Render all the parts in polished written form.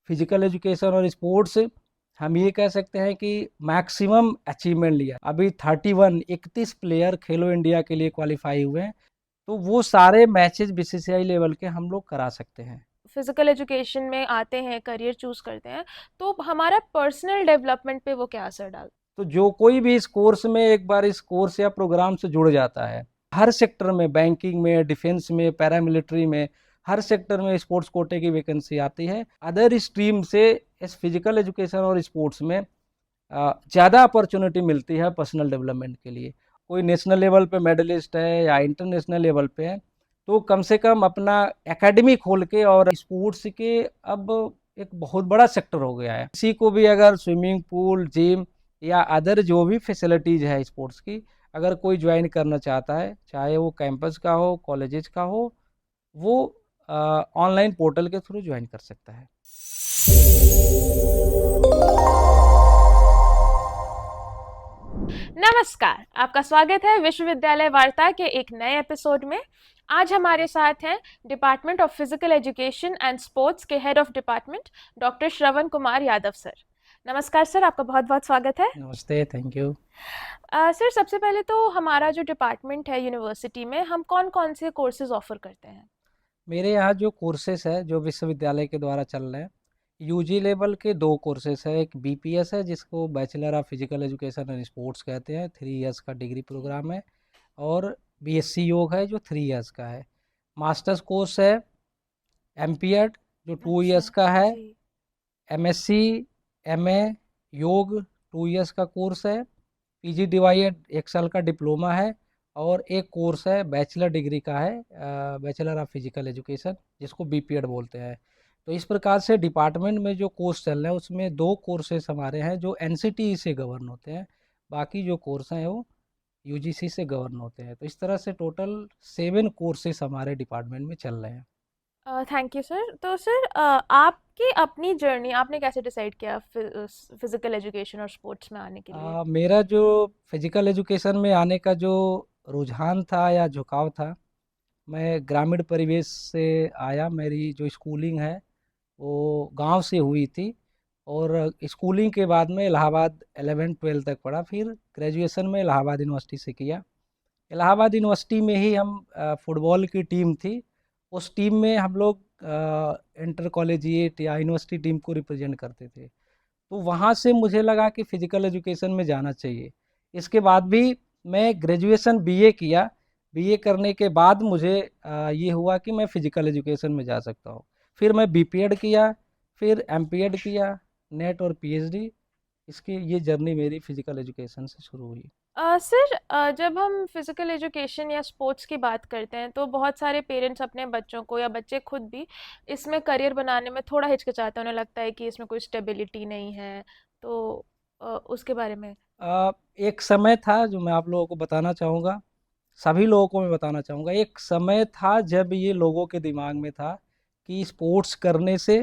Physical education और sports हम ये कह सकते हैं कि मैक्सिमम अचीवमेंट लिया। अभी 31 प्लेयर खेलो इंडिया के लिए क्वालिफाई हुए हैं, तो वो सारे मैचेस बीसीसीआई लेवल के हम लोग करा सकते हैं। फिजिकल एजुकेशन में आते हैं, करियर चूज करते हैं, तो हमारा पर्सनल डेवलपमेंट पे वो क्या असर डालता तो जो कोई भी इस कोर्स में एक बार इस कोर्स या प्रोग्राम से जुड़ जाता है, हर सेक्टर में, बैंकिंग में, डिफेंस में, पैरामिलिट्री में, हर सेक्टर में स्पोर्ट्स कोटे की वैकेंसी आती है। अदर स्ट्रीम से इस फिजिकल एजुकेशन और स्पोर्ट्स में ज़्यादा अपॉर्चुनिटी मिलती है पर्सनल डेवलपमेंट के लिए। कोई नेशनल लेवल पे मेडलिस्ट है या इंटरनेशनल लेवल पे है, तो कम से कम अपना एकेडमी खोल के, और स्पोर्ट्स के अब एक बहुत बड़ा सेक्टर हो गया है। किसी को भी अगर स्विमिंग पूल, जिम या अदर जो भी फैसिलिटीज़ है स्पोर्ट्स की, अगर कोई ज्वाइन करना चाहता है, चाहे वो कैंपस का हो, कॉलेजेस का हो, वो ऑनलाइन पोर्टल के थ्रू ज्वाइन कर सकता है। है। नमस्कार, आपका स्वागत है विश्वविद्यालय वार्ता के एक नए एपिसोड में। आज हमारे साथ हैं department of physical education and sports के head of department doctor Shravan Kumar Yadav sir. नमस्कार सर, आपका बहुत बहुत स्वागत है। नमस्ते, थैंक यू। सर, सबसे पहले तो हमारा जो डिपार्टमेंट है यूनिवर्सिटी में, हम कौन कौन से कोर्सेज ऑफर करते हैं? मेरे यहाँ जो कोर्सेस है जो विश्वविद्यालय के द्वारा चल रहे हैं, यूजी लेवल के दो कोर्सेस है। एक बीपीएस है जिसको bachelor of physical education and sports कहते हैं, 3 इयर्स का डिग्री जी। प्रोग्राम है। और बीएससी योग है जो 3 इयर्स का है। मास्टर्स कोर्स है एमपीएड जो 2 इयर्स अच्छा। का है। जी। एमएससी एमए योग 2 इयर्स का कोर्स है। पीजी डिवाइड 1 साल का डिप्लोमा है। और एक कोर्स है बैचलर डिग्री का है, बैचलर ऑफ फिजिकल एजुकेशन, जिसको बीपीएड बोलते हैं। तो इस प्रकार से डिपार्टमेंट में जो कोर्स चल रहे हैं उसमें दो कोर्सेस हमारे हैं जो एनसीटीई से गवर्न होते हैं। बाकी जो कोर्स हैं वो यूजीसी से गवर्न होते हैं। तो इस तरह से टोटल 7 कोर्सेस हमारे डिपार्टमेंट में चल रहे हैं। Thank you sir. तो सर, आपकी अपनी जर्नी आपने कैसे डिसाइड किया फिजिकल एजुकेशन और स्पोर्ट्स में आने के लिए? मेरा जो फिजिकल एजुकेशन में आने का जो रुझान था या झुकाव था, मैं ग्रामीण परिवेश से आया। मेरी जो स्कूलिंग है वो गांव से हुई थी। और स्कूलिंग के बाद में इलाहाबाद 11 12 तक पढ़ा, फिर ग्रेजुएशन में इलाहाबाद यूनिवर्सिटी से किया। इलाहाबाद यूनिवर्सिटी में ही हम फुटबॉल की टीम थी। उस टीम में हम लोग इंटर कॉलेजिएट या यूनिवर्सिटी टीम को रिप्रेजेंट करते थे। तो वहाँ से मुझे लगा कि फ़िज़िकल एजुकेशन में जाना चाहिए। इसके बाद भी मैं ग्रेजुएशन बीए किया। बीए करने के बाद मुझे ये हुआ कि मैं फ़िज़िकल एजुकेशन में जा सकता हूँ। फिर मैं बीपीएड किया, फिर एमपीएड किया, नेट और पीएचडी। इसकी ये जर्नी मेरी फ़िज़िकल एजुकेशन से शुरू हुई। सर, जब हम फिजिकल एजुकेशन या स्पोर्ट्स की बात करते हैं तो बहुत सारे पेरेंट्स अपने बच्चों को या बच्चे खुद भी इसमें करियर बनाने में थोड़ा हिचकिचाते हैं। उन्हें लगता है कि इसमें कोई स्टेबिलिटी नहीं है। तो उसके बारे में। एक समय था जो मैं आप लोगों को बताना चाहूँगा, सभी लोगों को मैं बताना चाहूँगा। एक समय था जब ये लोगों के दिमाग में था कि स्पोर्ट्स करने से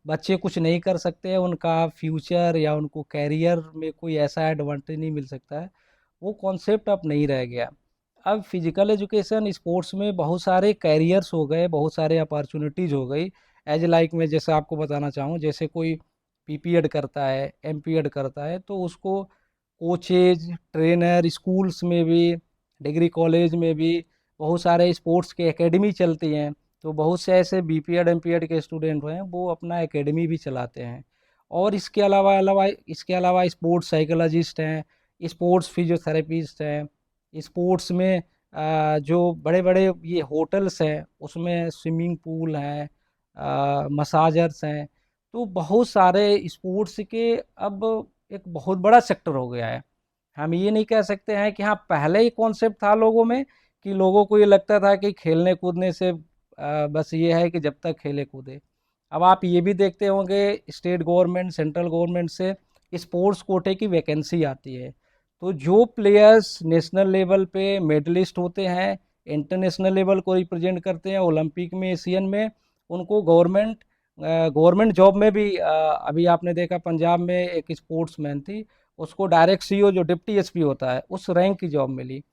बच्चे कुछ नहीं कर सकते हैं, उनका फ्यूचर या उनको कैरियर में कोई ऐसा एडवांटेज नहीं मिल सकता है। वो कॉन्सेप्ट अब नहीं रह गया। अब फिजिकल एजुकेशन स्पोर्ट्स में बहुत सारे कैरियर्स हो गए, बहुत सारे अपॉर्चुनिटीज़ हो गई। एज लाइक मैं जैसे आपको बताना चाहूँ, जैसे कोई पीपीएड करता है, एमपीएड करता है, तो उसको कोचेज, ट्रेनर, स्कूल्स में भी, डिग्री कॉलेज में भी बहुत सारे स्पोर्ट्स के एकेडमी चलती हैं। तो बहुत से ऐसे बीपीएड एमपीएड के स्टूडेंट हैं वो अपना एकेडमी भी चलाते हैं। और इसके अलावा स्पोर्ट्स साइकोलॉजिस्ट हैं, स्पोर्ट्स फिजियोथेरेपिस्ट हैं। स्पोर्ट्स में जो बड़े बड़े ये होटल्स हैं उसमें स्विमिंग पूल हैं, मसाजर्स हैं। तो बहुत सारे स्पोर्ट्स के अब एक बहुत बड़ा सेक्टर हो गया है। हम ये नहीं कह सकते हैं कि हाँ, पहले ही कॉन्सेप्ट था लोगों में कि लोगों को ये लगता था कि खेलने कूदने से बस ये है कि जब तक खेले कूदे। अब आप ये भी देखते होंगे स्टेट गवर्नमेंट, सेंट्रल गवर्नमेंट से स्पोर्ट्स कोटे की वैकेंसी आती है। तो जो प्लेयर्स नेशनल लेवल पे मेडलिस्ट होते हैं, इंटरनेशनल लेवल को रिप्रेजेंट करते हैं, ओलंपिक में, एशियन में, उनको गवर्नमेंट जॉब में भी अभी आपने देखा पंजाब में एक स्पोर्ट्समैन थी, उसको डायरेक्ट सीईओ जो डिप्टी एसपी होता है उस रैंक की जॉब मिली।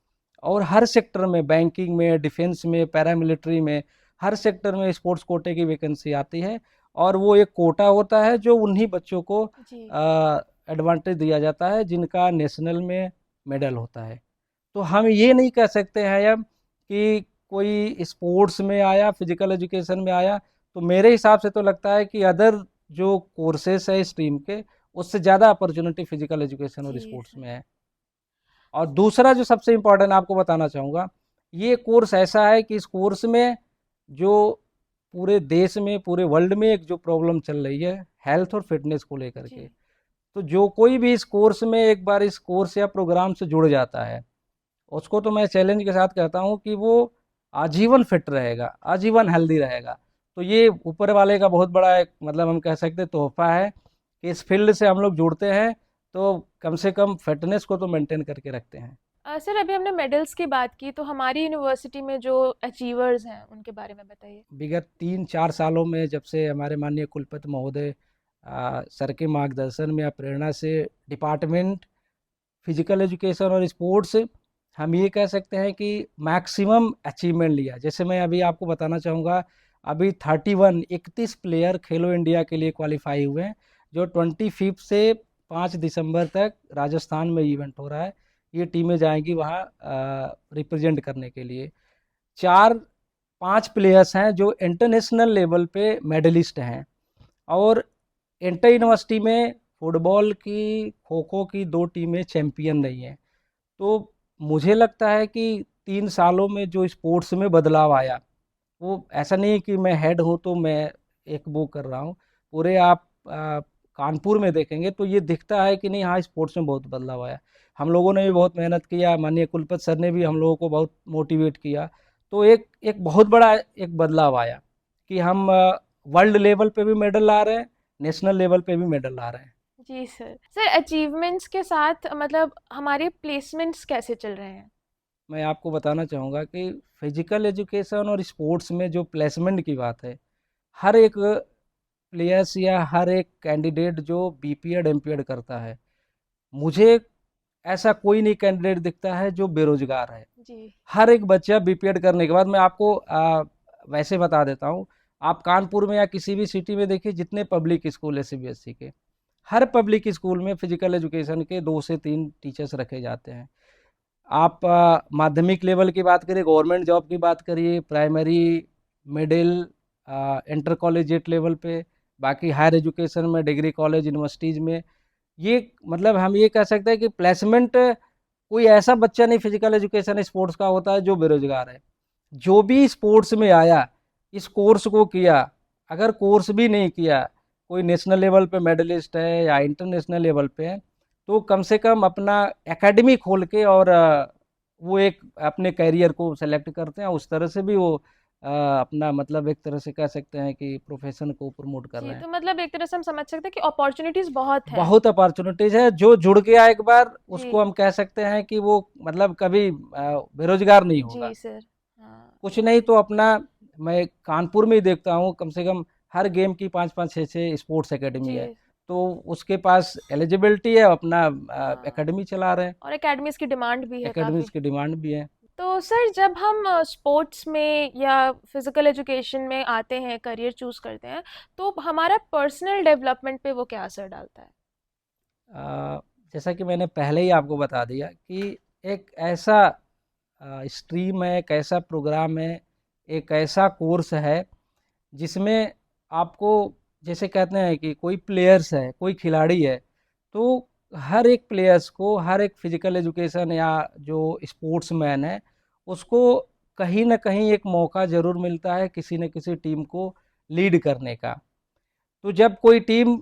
और हर सेक्टर में, बैंकिंग में, डिफेंस में, पैरामिलिट्री में, हर सेक्टर में स्पोर्ट्स कोटे की वैकेंसी आती है। और वो एक कोटा होता है जो उन्हीं बच्चों को जी। एडवांटेज दिया जाता है जिनका नेशनल में मेडल होता है। तो हम ये नहीं कह सकते हैं अब कि कोई स्पोर्ट्स में आया, फिजिकल एजुकेशन में आया, तो मेरे हिसाब से तो लगता है कि अदर जो कोर्सेस है स्ट्रीम के, उससे ज़्यादा अपॉर्चुनिटी फिजिकल एजुकेशन और जी स्पोर्ट्स सर। में है। और दूसरा जो सबसे इम्पोर्टेंट आपको बताना चाहूँगा, ये कोर्स ऐसा है कि इस कोर्स में जो पूरे देश में, पूरे वर्ल्ड में एक जो प्रॉब्लम चल रही है हेल्थ और फिटनेस को लेकर जी। के, तो जो कोई भी इस कोर्स में एक बार इस कोर्स या प्रोग्राम से जुड़ जाता है, उसको तो मैं चैलेंज के साथ कहता हूँ कि वो आजीवन फिट रहेगा, आजीवन हेल्दी रहेगा। तो ये ऊपर वाले का बहुत बड़ा एक मतलब हम कह सकते हैं तोहफा है कि इस फील्ड से हम लोग जुड़ते हैं तो कम से कम फिटनेस को तो मेंटेन करके रखते हैं। सर अभी हमने मेडल्स की बात की, तो हमारी यूनिवर्सिटी में जो अचीवर्स हैं उनके बारे में बताइए। विगत 3-4 सालों में जब से हमारे माननीय कुलपति महोदय सर के मार्गदर्शन में या प्रेरणा से डिपार्टमेंट फिजिकल एजुकेशन और स्पोर्ट्स, हम ये कह सकते हैं कि मैक्सिमम अचीवमेंट लिया। जैसे मैं अभी आपको बताना चाहूँगा, अभी 31 प्लेयर खेलो इंडिया के लिए क्वालिफाई हुए हैं, जो 25 से 5 दिसंबर तक राजस्थान में इवेंट हो रहा है। ये टीमें जाएंगी वहाँ रिप्रेजेंट करने के लिए। 4-5 प्लेयर्स हैं जो इंटरनेशनल लेवल पे मेडलिस्ट हैं, और इंटर यूनिवर्सिटी में फुटबॉल की, खो खो की 2 टीमें चैंपियन रही हैं। तो मुझे लगता है कि 3 सालों में जो स्पोर्ट्स में बदलाव आया, वो ऐसा नहीं है कि मैं हेड हूँ तो मैं एक वो कर रहा हूँ। पूरे आप कानपुर में देखेंगे तो ये दिखता है कि नहीं, हाँ स्पोर्ट्स में बहुत बदलाव आया। हम लोगों ने भी बहुत मेहनत किया, माननीय कुलपति सर ने भी हम लोगों को बहुत मोटिवेट किया। तो एक एक बहुत बड़ा एक बदलाव आया कि हम वर्ल्ड लेवल पे भी मेडल ला रहे हैं, नेशनल लेवल पे भी मेडल ला रहे हैं। जी सर। सर अचीवमेंट्स के साथ मतलब हमारे प्लेसमेंट्स कैसे चल रहे हैं? मैं आपको बताना चाहूँगा कि फिजिकल एजुकेशन और स्पोर्ट्स में जो प्लेसमेंट की बात है, हर एक प्लेयर्स या हर एक कैंडिडेट जो बीपीएड एमपीएड करता है, मुझे ऐसा कोई नहीं कैंडिडेट दिखता है जो बेरोजगार है। जी। हर एक बच्चा बीपीएड करने के बाद, मैं आपको वैसे बता देता हूँ, आप कानपुर में या किसी भी सिटी में देखिए, जितने पब्लिक स्कूल है सीबीएसई के, हर पब्लिक स्कूल में फिजिकल एजुकेशन के 2 से 3 टीचर्स रखे जाते हैं। आप माध्यमिक लेवल की बात करिए, गवर्नमेंट जॉब की बात करिए, primary, middle, inter collegiate level पे, बाकी हायर एजुकेशन में, डिग्री कॉलेज, यूनिवर्सिटीज़ में, ये मतलब हम ये कह सकते हैं कि प्लेसमेंट, कोई ऐसा बच्चा नहीं फिजिकल एजुकेशन स्पोर्ट्स का होता है जो बेरोजगार है। जो भी स्पोर्ट्स में आया, इस कोर्स को किया, अगर कोर्स भी नहीं किया, कोई नेशनल लेवल पे मेडलिस्ट है या इंटरनेशनल लेवल पे है, तो कम से कम अपना एकेडमी खोल के और वो एक अपने कैरियर को सेलेक्ट करते हैं, उस तरह से भी वो अपना मतलब एक तरह से कह सकते हैं कि प्रोफेशन को प्रमोट कर जी, रहे हैं। तो मतलब एक तरह से हम समझ सकते हैं कि अपॉर्चुनिटीज बहुत हैं। बहुत अपॉर्चुनिटीज है, जो जुड़ गया एक बार उसको जी। हम कह सकते हैं कि वो मतलब कभी बेरोजगार नहीं जी होगा। सर। हाँ। कुछ नहीं तो अपना, मैं कानपुर में ही देखता हूँ कम से कम हर गेम की 5-5 6-6 स्पोर्ट्स एकेडमी जी। है। तो उसके पास एलिजिबिलिटी है, अपना हाँ, एकेडमी चला रहे हैं, और एकेडमीज की डिमांड भी है काफ़ी। एकेडमीज की डिमांड भी है। तो सर जब हम स्पोर्ट्स में या फिजिकल एजुकेशन में आते हैं, करियर चूज करते हैं, तो हमारा पर्सनल डेवलपमेंट पे वो क्या असर डालता है? अ, जैसा कि मैंने पहले ही आपको बता दिया कि एक ऐसा स्ट्रीम है, एक ऐसा प्रोग्राम है, एक ऐसा कोर्स है जिसमें आपको, जैसे कहते हैं कि कोई प्लेयर्स है, कोई खिलाड़ी है, तो हर एक प्लेयर्स को, हर एक फिजिकल एजुकेशन या जो स्पोर्ट्समैन है, उसको कहीं ना कहीं एक मौका ज़रूर मिलता है किसी न किसी टीम को लीड करने का। तो जब कोई टीम,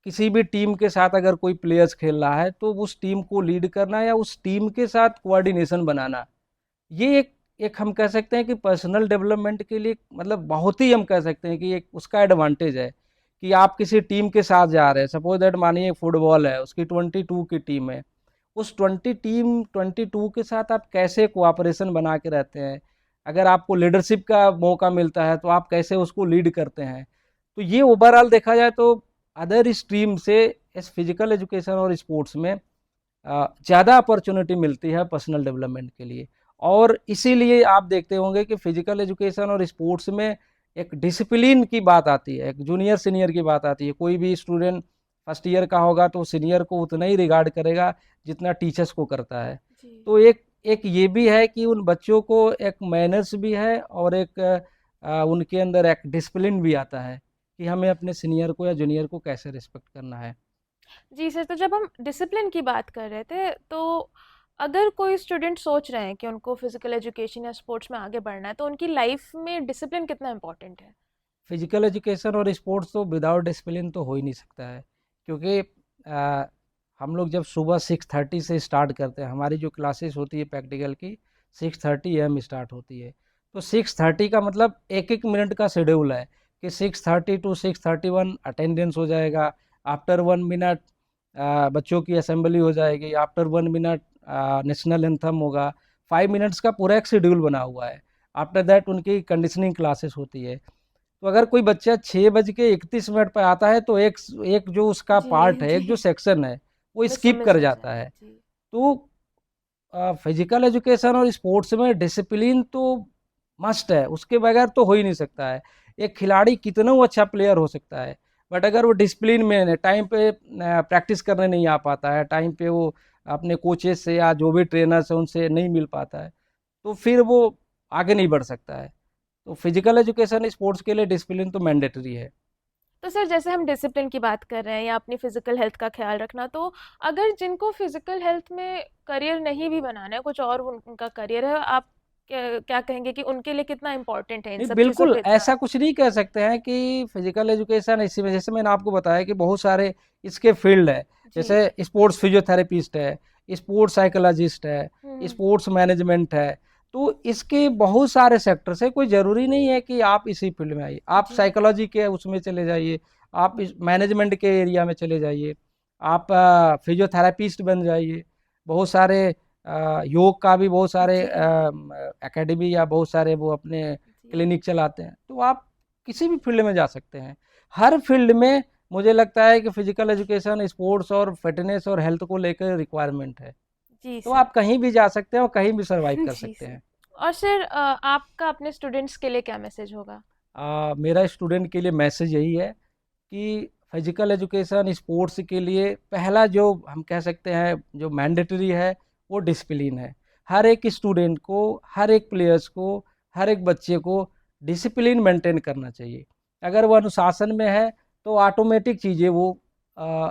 किसी भी टीम के साथ अगर कोई प्लेयर्स खेल रहा है, तो उस टीम को लीड करना या उस टीम के साथ कोऑर्डिनेशन बनाना, ये एक एक हम कह सकते हैं कि पर्सनल डेवलपमेंट के लिए मतलब बहुत ही हम कह सकते हैं कि एक उसका एडवांटेज है कि आप किसी टीम के साथ जा रहे हैं। सपोज दैट मानिए फुटबॉल है, उसकी 22 की टीम है, उस 22 के साथ आप कैसे कोऑपरेशन बना के रहते हैं, अगर आपको लीडरशिप का मौका मिलता है तो आप कैसे उसको लीड करते हैं। तो ये ओवरऑल देखा जाए तो अदर स्ट्रीम से इस फिजिकल एजुकेशन और स्पोर्ट्स में ज़्यादा अपॉर्चुनिटी मिलती है पर्सनल डेवलपमेंट के लिए। और इसीलिए आप देखते होंगे कि फिजिकल एजुकेशन और स्पोर्ट्स में एक डिसिप्लिन की बात आती है, एक जूनियर सीनियर की बात आती है। कोई भी स्टूडेंट फर्स्ट ईयर का होगा तो सीनियर को उतना ही रिगार्ड करेगा जितना टीचर्स को करता है। जी तो एक एक ये भी है कि उन बच्चों को एक मैनर्स भी है और एक उनके अंदर एक डिसिप्लिन भी आता है कि हमें अपने सीनियर को या जूनियर को कैसे रिस्पेक्ट करना है। जी सर, तो जब हम डिसिप्लिन की बात कर रहे थे, तो अगर कोई स्टूडेंट सोच रहे हैं कि उनको फिजिकल एजुकेशन या स्पोर्ट्स में आगे बढ़ना है, तो उनकी लाइफ में डिसिप्लिन कितना इम्पोर्टेंट है? फिजिकल एजुकेशन और स्पोर्ट्स तो विदाउट डिसिप्लिन तो हो ही नहीं सकता है, क्योंकि हम लोग जब सुबह 6:30 से स्टार्ट करते हैं, हमारी जो क्लासेस होती है प्रैक्टिकल की 6:30 AM स्टार्ट होती है। तो 6:30 का मतलब एक एक मिनट का शेड्यूल है कि 6:30 to 6:31 अटेंडेंस हो जाएगा। आफ्टर 1 मिनट बच्चों की असेंबली हो जाएगी। आफ्टर 1 मिनट नेशनल एंथम होगा। 5 मिनट्स का पूरा एक शेड्यूल बना हुआ है। आफ्टर दैट उनकी कंडीशनिंग क्लासेस होती है। तो अगर कोई बच्चा 6:31 पर आता है तो एक एक जो उसका जी पार्ट है, जी, एक जो सेक्शन है, वो मिस स्किप मिस कर हो जाता है। जाएगा जी। तो फिजिकल एजुकेशन और स्पोर्ट्स में डिसिप्लिन तो मस्ट है, उसके बगैर तो हो ही नहीं सकता है। एक खिलाड़ी कितना वो अच्छा प्लेयर हो सकता है, बट अगर वो डिसिप्लिन में टाइम पे प्रैक्टिस करने नहीं आ पाता है, टाइम पे वो अपने कोचेस से या जो भी ट्रेनर्स है उनसे नहीं मिल पाता है, तो फिर वो आगे नहीं बढ़ सकता है। तो फिजिकल एजुकेशन स्पोर्ट्स के लिए डिसिप्लिन तो मैंडेटरी है। तो सर, जैसे हम डिसिप्लिन की बात कर रहे हैं या अपनी फिजिकल हेल्थ का ख्याल रखना, तो अगर जिनको फिजिकल हेल्थ में करियर नहीं भी बनाना है, कुछ और उनका करियर है, आप क्या कहेंगे कि उनके लिए कितना इम्पोर्टेंट है इन नहीं, सब चीज़ों बिल्कुल पे ऐसा ध्यान? कुछ नहीं कह सकते हैं कि फिजिकल एजुकेशन इसी में, जैसे मैंने आपको बताया कि बहुत सारे इसके फील्ड है। जी। जैसे स्पोर्ट्स फिजियोथेरेपिस्ट है, स्पोर्ट्स साइकोलॉजिस्ट है, हम्म। स्पोर्ट्स मैनेजमेंट है। तो इसके बहुत सारे सेक्टर्स है, कोई ज़रूरी नहीं है कि आप इसी फील्ड में आइए। आप जी साइकोलॉजी के उसमें चले जाइए, आप इस मैनेजमेंट के एरिया में चले जाइए, आप फिजियोथेरेपिस्ट बन जाइए। बहुत सारे योग का भी बहुत सारे जी एकेडमी या बहुत सारे वो अपने जी क्लिनिक चलाते हैं। तो आप किसी भी फील्ड में जा सकते हैं। हर फील्ड में मुझे लगता है कि फिजिकल एजुकेशन स्पोर्ट्स और फिटनेस और हेल्थ को लेकर रिक्वायरमेंट है। जी तो सर। आप कहीं भी जा सकते हैं और कहीं भी सरवाइव कर जी सकते सर। हैं। और सर, आपका अपने स्टूडेंट्स के लिए क्या मैसेज होगा? मेरा स्टूडेंट के लिए मैसेज यही है कि फिजिकल एजुकेशन स्पोर्ट्स के लिए पहला जो हम कह सकते हैं जो मैंडेटरी है वो डिसिप्लिन है। हर एक स्टूडेंट को, हर एक प्लेयर्स को, हर एक बच्चे को डिसिप्लिन मेंटेन करना चाहिए। अगर वो अनुशासन में है तो ऑटोमेटिक चीज़ें वो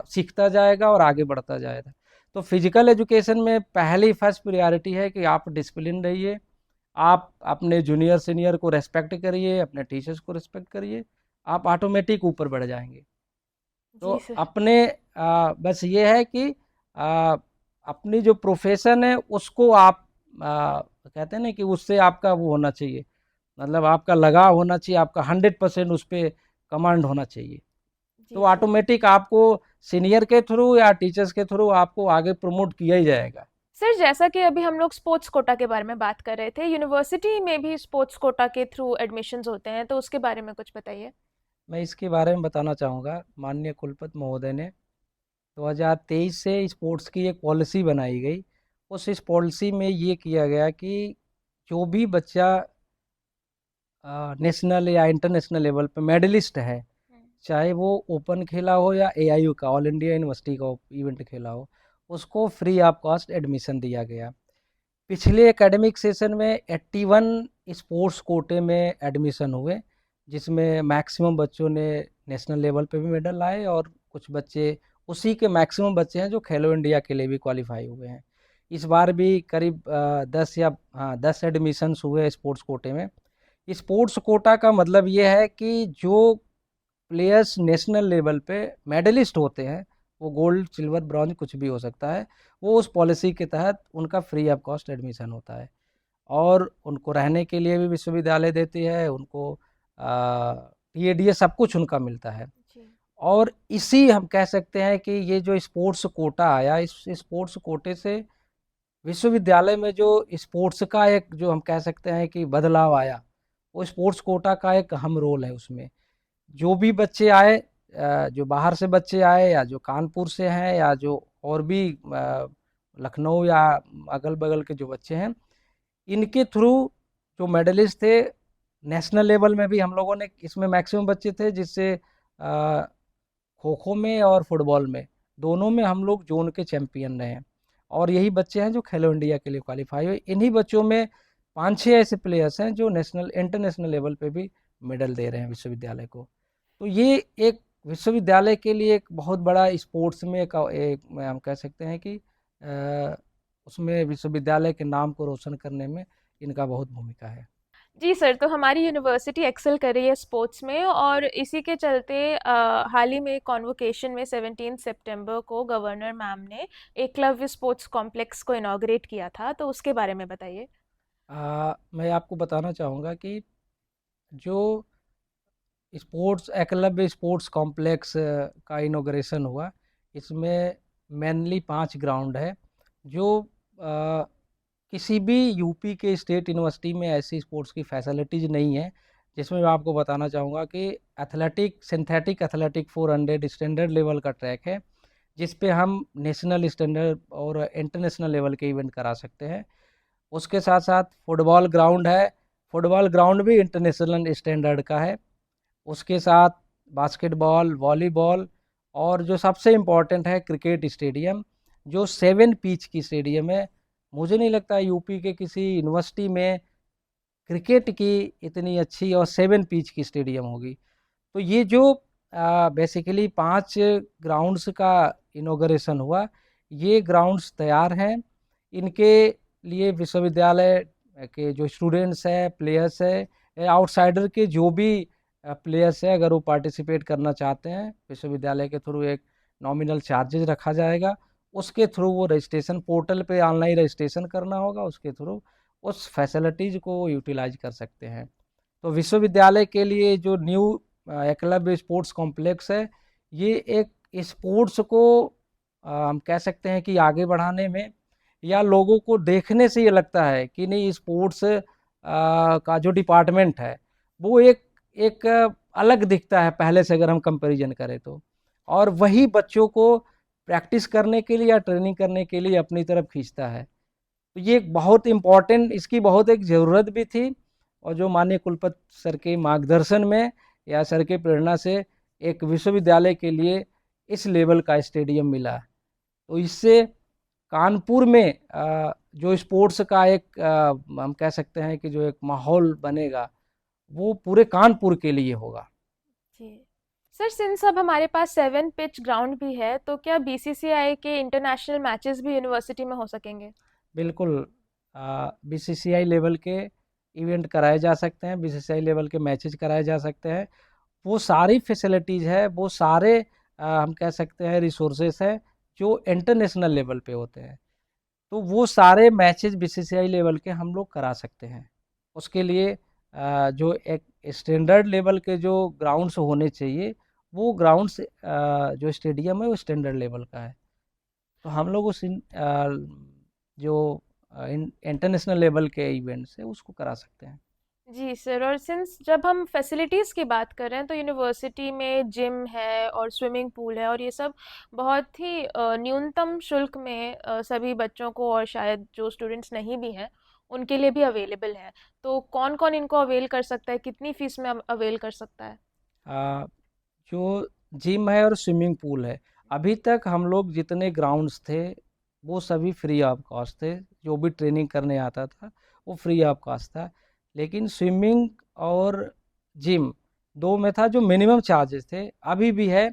सीखता जाएगा और आगे बढ़ता जाएगा। तो फिजिकल एजुकेशन में पहली फर्स्ट प्रायोरिटी है कि आप डिसिप्लिन रहिए, आप अपने जूनियर सीनियर को रेस्पेक्ट करिए, अपने टीचर्स को रिस्पेक्ट करिए, आप ऑटोमेटिक ऊपर बढ़ जाएंगे। तो जी सर। अपने बस ये है कि आ, अपनी जो प्रोफेशन है उसको आप कहते हैं ना कि उससे आपका वो होना चाहिए, मतलब आपका लगाव होना चाहिए, आपका 100% उस पर कमांड होना चाहिए। तो जी सर। ऑटोमेटिक आपको सीनियर के थ्रू या टीचर्स के थ्रू आपको आगे प्रमोट किया ही जाएगा। सर, जैसा कि अभी हम लोग स्पोर्ट्स कोटा के बारे में बात कर रहे थे, यूनिवर्सिटी में भी स्पोर्ट्स कोटा के थ्रू एडमिशन्स होते हैं, तो उसके बारे में कुछ बताइए। मैं इसके बारे में बताना चाहूँगा, माननीय कुलपति महोदय ने 2023 से स्पोर्ट्स की एक पॉलिसी बनाई गई। इस पॉलिसी में ये किया गया कि जो भी बच्चा नेशनल या इंटरनेशनल लेवल पे मेडलिस्ट है, हम्म। चाहे वो ओपन खेला हो या एआईयू का ऑल इंडिया यूनिवर्सिटी का इवेंट खेला हो, उसको फ्री ऑफ कॉस्ट एडमिशन दिया गया। पिछले एकेडमिक सेशन में 81 स्पोर्ट्स कोटे में एडमिशन हुए, जिसमें मैक्सिमम बच्चों ने नेशनल लेवल पे भी मेडल लाए और कुछ बच्चे, उसी के मैक्सिमम बच्चे हैं जो खेलो इंडिया के लिए भी क्वालिफाई हुए हैं। इस बार भी करीब 10 एडमिशन्स हुए स्पोर्ट्स कोटे में। स्पोर्ट्स कोटा का मतलब ये है कि जो प्लेयर्स नेशनल लेवल पे मेडलिस्ट होते हैं, वो गोल्ड सिल्वर ब्रॉन्ज कुछ भी हो सकता है, वो उस पॉलिसी के तहत उनका फ्री ऑफ कॉस्ट एडमिशन होता है। और उनको रहने के लिए भी विश्वविद्यालय देती है, उनको टीएडीए सब कुछ उनका मिलता है। जी और इसी हम कह सकते हैं कि ये जो स्पोर्ट्स कोटा आया, इस स्पोर्ट्स कोटे से विश्वविद्यालय में जो स्पोर्ट्स का एक जो हम कह सकते हैं कि बदलाव आया, वो स्पोर्ट्स कोटा का एक अहम रोल है उसमें। जो भी बच्चे आए, जो बाहर से बच्चे आए या जो कानपुर से हैं या जो और भी लखनऊ या अगल बगल के जो बच्चे हैं, इनके थ्रू जो मेडलिस्ट थे नेशनल लेवल में भी हम लोगों ने, इसमें मैक्सिमम बच्चे थे जिससे खो खो में और फुटबॉल में, दोनों में हम लोग जोन के चैंपियन रहे हैं। और यही बच्चे हैं जो खेलो इंडिया के लिए क्वालिफाई हुए। इन्हीं बच्चों में 5-6 ऐसे प्लेयर्स हैं जो नेशनल इंटरनेशनल लेवल पे भी मेडल दे रहे हैं विश्वविद्यालय को। तो ये एक विश्वविद्यालय के लिए एक बहुत बड़ा स्पोर्ट्स में एक हम कह सकते हैं कि उसमें विश्वविद्यालय के नाम को रोशन करने में इनका बहुत भूमिका है। जी सर, तो हमारी यूनिवर्सिटी एक्सेल कर रही है स्पोर्ट्स में, और इसी के चलते हाल ही में कॉन्वोकेशन में 17 सितंबर को गवर्नर मैम ने एकलव्य स्पोर्ट्स कॉम्प्लेक्स को इनॉग्रेट किया था, तो उसके बारे में बताइए। मैं आपको बताना चाहूँगा कि जो स्पोर्ट्स एकलव्य स्पोर्ट्स कॉम्प्लेक्स का इनॉग्रेशन हुआ, इसमें मेनली 5 ग्राउंड है जो किसी भी यूपी के स्टेट यूनिवर्सिटी में ऐसी स्पोर्ट्स की फैसिलिटीज़ नहीं है। जिसमें मैं आपको बताना चाहूँगा कि athletic synthetic athletic 400 standard level का ट्रैक है, जिस पे हम नेशनल स्टैंडर्ड और इंटरनेशनल लेवल के इवेंट करा सकते हैं। उसके साथ साथ फुटबॉल ग्राउंड है, फुटबॉल ग्राउंड भी इंटरनेशनल स्टैंडर्ड का है। उसके साथ बास्केटबॉल, वॉलीबॉल, और जो सबसे इम्पोर्टेंट है क्रिकेट स्टेडियम, जो 7 पिच की स्टेडियम है। मुझे नहीं लगता यूपी के किसी यूनिवर्सिटी में क्रिकेट की इतनी अच्छी और 7 पिच की स्टेडियम होगी। तो ये जो बेसिकली 5 ग्राउंड्स का इनॉग्रेशन हुआ, ये ग्राउंड्स तैयार हैं। इनके लिए विश्वविद्यालय के जो स्टूडेंट्स हैं, प्लेयर्स हैं, आउटसाइडर के जो भी प्लेयर्स हैं, अगर वो पार्टिसिपेट करना चाहते हैं, विश्वविद्यालय के थ्रू एक नॉमिनल चार्जेज रखा जाएगा। उसके थ्रू वो रजिस्ट्रेशन पोर्टल पे ऑनलाइन रजिस्ट्रेशन करना होगा, उसके थ्रू उस फैसिलिटीज़ को यूटिलाइज कर सकते हैं। तो विश्वविद्यालय के लिए जो न्यू एकलव्य स्पोर्ट्स कॉम्प्लेक्स है, ये एक स्पोर्ट्स को हम कह सकते हैं कि आगे बढ़ाने में, या लोगों को देखने से ये लगता है कि नहीं स्पोर्ट्स का जो डिपार्टमेंट है वो एक अलग दिखता है पहले से, अगर हम कंपैरिजन करें तो। और वही बच्चों को प्रैक्टिस करने के लिए या ट्रेनिंग करने के लिए अपनी तरफ खींचता है। तो ये एक बहुत इम्पॉर्टेंट, इसकी बहुत एक ज़रूरत भी थी। और जो माननीय कुलपति सर के मार्गदर्शन में या सर के प्रेरणा से एक विश्वविद्यालय के लिए इस लेवल का स्टेडियम मिला। तो इससे कानपुर में जो स्पोर्ट्स का एक हम कह सकते हैं कि जो एक माहौल बनेगा, वो पूरे कानपुर के लिए होगा। जी सर, सिंस अब हमारे पास 7 पिच ग्राउंड भी है, तो क्या बीसीसीआई के इंटरनेशनल मैचेस भी यूनिवर्सिटी में हो सकेंगे? बिल्कुल, बीसीसीआई लेवल के इवेंट कराए जा सकते हैं, बीसीसीआई लेवल के मैचेज कराए जा सकते हैं। वो सारी फैसिलिटीज़ है, वो सारे हम कह सकते हैं रिसोर्सेस है जो इंटरनेशनल लेवल पे होते हैं। तो वो सारे मैचेस बीसीसीआई लेवल के हम लोग करा सकते हैं। उसके लिए जो एक स्टैंडर्ड लेवल के जो ग्राउंड्स होने चाहिए, वो ग्राउंड्स जो स्टेडियम है वो स्टैंडर्ड लेवल का है। तो हम लोग जो इंटरनेशनल लेवल के इवेंट्स है उसको करा सकते हैं। जी सर, और सिंस जब हम फैसिलिटीज़ की बात कर रहे हैं, तो यूनिवर्सिटी में जिम है और स्विमिंग पूल है, और ये सब बहुत ही न्यूनतम शुल्क में सभी बच्चों को, और शायद जो स्टूडेंट्स नहीं भी हैं उनके लिए भी अवेलेबल है। तो कौन कौन इनको अवेल कर सकता है, कितनी फीस में अवेल कर सकता है? आ, जो जिम है और स्विमिंग पूल है, अभी तक हम लोग जितने ग्राउंड्स थे वो सभी फ्री ऑफ कॉस्ट थे। जो भी ट्रेनिंग करने आता था वो फ्री ऑफ कॉस्ट था। लेकिन स्विमिंग और जिम दो में था जो मिनिमम चार्जेस थे, अभी भी है।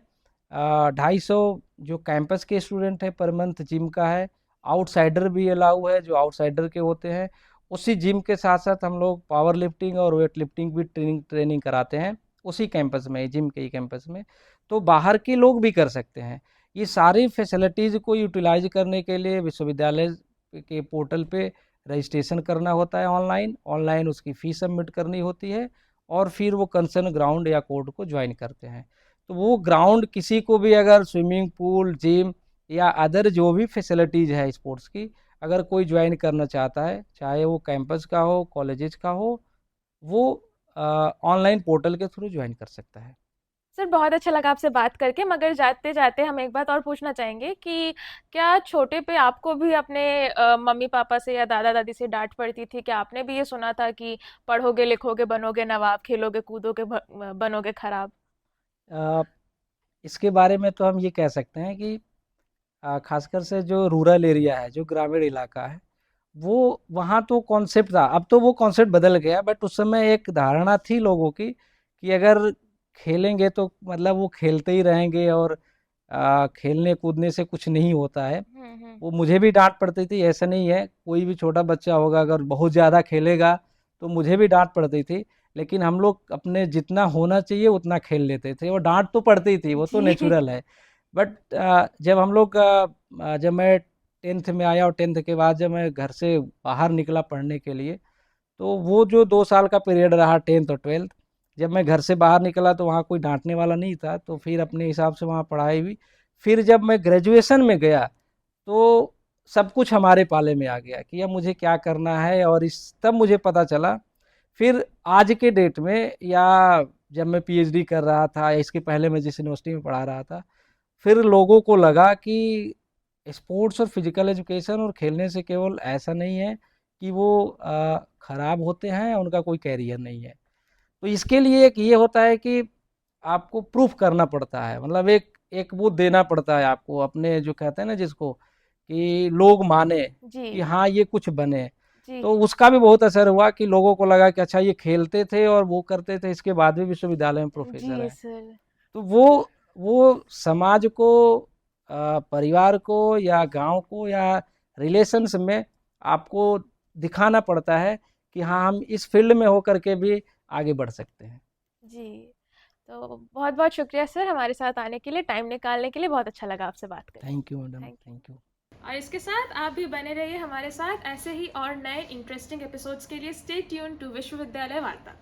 250 जो कैंपस के स्टूडेंट है पर मंथ जिम का है। आउटसाइडर भी अलाउ है, जो आउटसाइडर के होते हैं। उसी जिम के साथ साथ हम लोग पावर लिफ्टिंग और वेट लिफ्टिंग भी ट्रेनिंग कराते हैं, उसी कैंपस में, जिम के ही कैंपस में। तो बाहर के लोग भी कर सकते हैं। ये सारी फैसिलिटीज़ को यूटिलाइज करने के लिए विश्वविद्यालय के पोर्टल पे रजिस्ट्रेशन करना होता है ऑनलाइन, ऑनलाइन उसकी फ़ीस सबमिट करनी होती है, और फिर वो कंसर्न ग्राउंड या कोर्ट को ज्वाइन करते हैं। तो वो ग्राउंड किसी को भी, अगर स्विमिंग पूल, जिम या अदर जो भी फैसिलिटीज़ है स्पोर्ट्स की, अगर कोई ज्वाइन करना चाहता है, चाहे वो कैंपस का हो, कॉलेजेस का हो, वो ऑनलाइन पोर्टल के थ्रू ज्वाइन कर सकता है। सर बहुत अच्छा लगा आपसे बात करके, मगर जाते जाते हम एक बात और पूछना चाहेंगे कि क्या छोटे पे आपको भी अपने मम्मी पापा से या दादा दादी से डांट पड़ती थी? क्या आपने भी ये सुना था कि पढ़ोगे लिखोगे बनोगे नवाब, खेलोगे कूदोगे बनोगे खराब? अ, इसके बारे में तो हम ये कह सकते हैं कि खासकर से जो रूरल एरिया है, जो ग्रामीण इलाका है, वो वहाँ तो कॉन्सेप्ट था। अब तो वो कॉन्सेप्ट बदल गया, बट उस समय एक धारणा थी लोगों की कि अगर खेलेंगे तो मतलब वो खेलते ही रहेंगे और खेलने कूदने से कुछ नहीं होता है। हम्म। वो मुझे भी डांट पड़ती थी, ऐसा नहीं है, कोई भी छोटा बच्चा होगा अगर बहुत ज़्यादा खेलेगा तो मुझे भी डांट पड़ती थी। लेकिन हम लोग अपने जितना होना चाहिए उतना खेल लेते थे, और डांट तो पड़ती थी, वो तो जी। नेचुरल है। बट जब हम लोग जब मैं टेंथ में आया और टेंथ के बाद जब मैं घर से बाहर निकला पढ़ने के लिए, तो वो जो 2 साल का पीरियड रहा, टेंथ और ट्वेल्थ, जब मैं घर से बाहर निकला तो वहाँ कोई डांटने वाला नहीं था, तो फिर अपने हिसाब से वहाँ पढ़ाई हुई। फिर जब मैं ग्रेजुएशन में गया तो सब कुछ हमारे पाले में आ गया कि अब मुझे क्या करना है, और इस तब मुझे पता चला। फिर आज के डेट में, या जब मैं पीएचडी कर रहा था या इसके पहले मैं जिस यूनिवर्सिटी में पढ़ा रहा था, फिर लोगों को लगा कि स्पोर्ट्स और फिजिकल एजुकेशन और खेलने से केवल ऐसा नहीं है कि वो खराब होते हैं, उनका कोई कैरियर नहीं है। तो इसके लिए एक ये होता है कि आपको प्रूफ करना पड़ता है, मतलब एक एक वो देना पड़ता है आपको, अपने जो कहते हैं ना जिसको, कि लोग माने जी। कि हाँ ये कुछ बने। जी। तो उसका भी बहुत असर हुआ कि लोगों को लगा कि अच्छा ये खेलते थे और वो करते थे, इसके बाद भी विश्वविद्यालय में प्रोफेसर जी हैं। सर। तो वो समाज को, परिवार को या गांव को या रिलेशंस में आपको दिखाना पड़ता है कि हाँ हम इस फील्ड में होकर के भी आगे बढ़ सकते हैं। जी। तो बहुत बहुत शुक्रिया सर हमारे साथ आने के लिए, टाइम निकालने के लिए। बहुत अच्छा लगा आपसे बात करके। Thank you madam, thank thank you. You. और इसके साथ आप भी बने रहिए हमारे साथ ऐसे ही और नए इंटरेस्टिंग एपिसोड्स के लिए। स्टे ट्यून टू विश्वविद्यालय वार्ता।